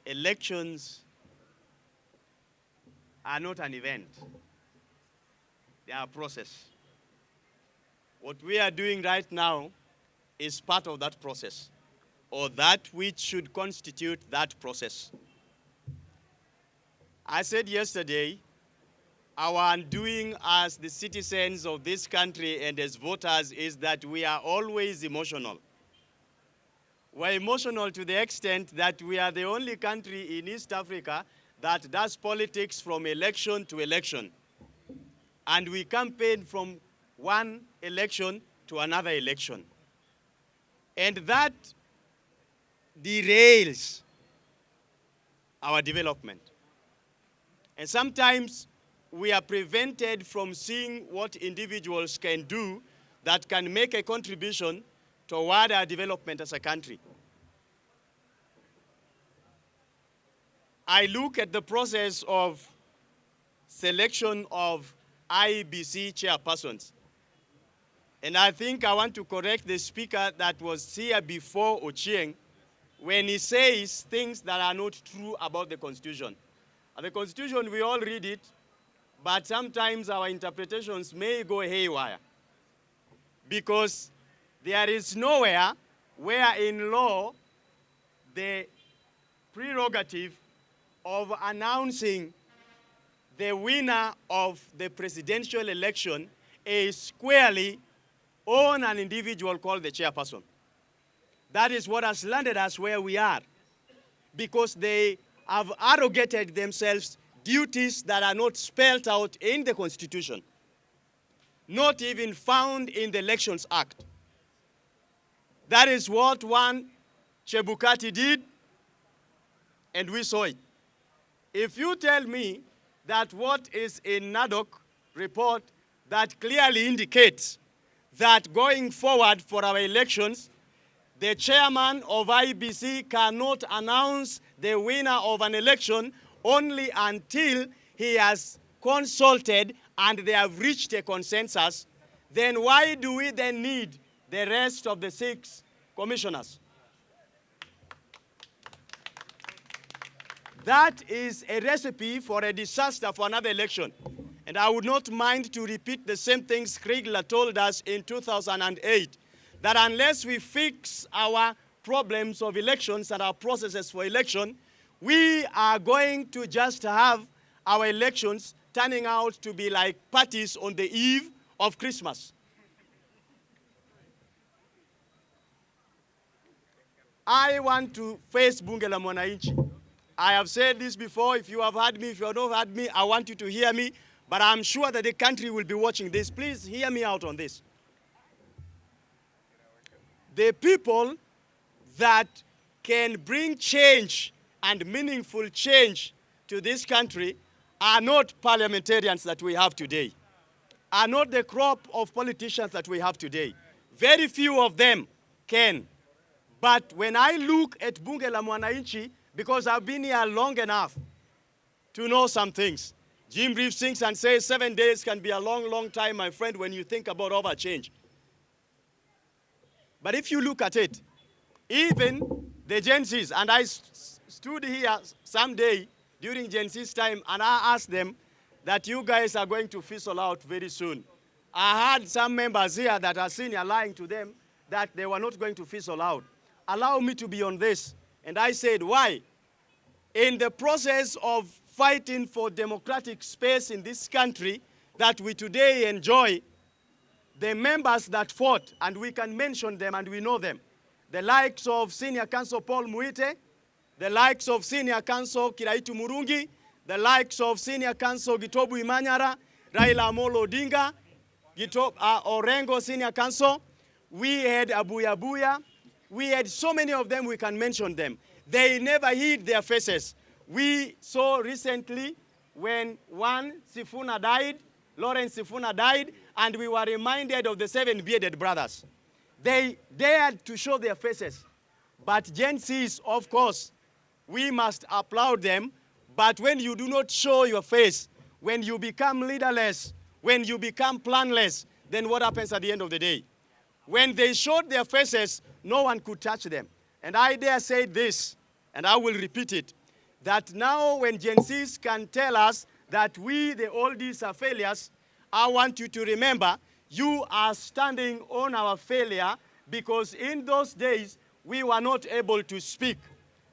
elections are not an event. They are a process. What we are doing right now is part of that process, or that which should constitute that process. I said yesterday, our undoing as the citizens of this country and as voters is that we are always emotional. We're emotional to the extent that we are the only country in East Africa that does politics from election to election. And we campaign from one election to another election. And that derails our development. And sometimes we are prevented from seeing what individuals can do that can make a contribution toward our development as a country. I look at the process of selection of IEBC chairpersons, and I think I want to correct the speaker that was here before Ochieng when he says things that are not true about the Constitution. The Constitution, we all read it, but sometimes our interpretations may go haywire, because there is nowhere where in law the prerogative of announcing the winner of the presidential election is squarely on an individual called the chairperson. That is what has landed us where we are, because they have arrogated themselves duties that are not spelled out in the Constitution, not even found in the Elections Act. That is what one Chebukati did, and we saw it. If you tell me that what is in NADOC report that clearly indicates that going forward for our elections, the chairman of IBC cannot announce the winner of an election only until he has consulted and they have reached a consensus, then why do we then need the rest of the 6 commissioners? That is a recipe for a disaster for another election. And I would not mind to repeat the same things Kriegler told us in 2008, that unless we fix our problems of elections and our processes for election, we are going to just have our elections turning out to be like parties on the eve of Christmas. I want to face Bunge la Mwananchi. I have said this before. If you have heard me, if you have not heard me, I want you to hear me. But I'm sure that the country will be watching this. Please hear me out on this. The people that can bring change and meaningful change to this country are not parliamentarians that we have today, are not the crop of politicians that we have today. Very few of them can. But when I look at Bunge la Mwananchi, because I've been here long enough to know some things, Jim Reeves sings and says 7 days can be a long, long time, my friend, when you think about overchange. But if you look at it, even the Gen Zs, and I stood here someday during Gen Z's time and I asked them that you guys are going to fizzle out very soon. I had some members here that are senior lying to them that they were not going to fizzle out. Allow me to be on this. And I said, why? In the process of fighting for democratic space in this country that we today enjoy, the members that fought, and we can mention them and we know them, the likes of Senior Counsel Paul Muite, the likes of Senior Counsel Kiraitu Murungi, the likes of Senior Counsel Gitobu Imanyara, Raila Amolo Odinga, Orengo Senior Counsel, we had Abuya Buya, we had so many of them, we can mention them. They never hid their faces. We saw recently when one Sifuna died, Lawrence Sifuna died, and we were reminded of the 7 bearded brothers. They dared to show their faces. But Gen Zs, of course, we must applaud them. But when you do not show your face, when you become leaderless, when you become planless, then what happens at the end of the day? When they showed their faces, no one could touch them. And I dare say this, and I will repeat it. that now when Gen Zs can tell us that we, the oldies, are failures, I want you to remember you are standing on our failure, because in those days we were not able to speak.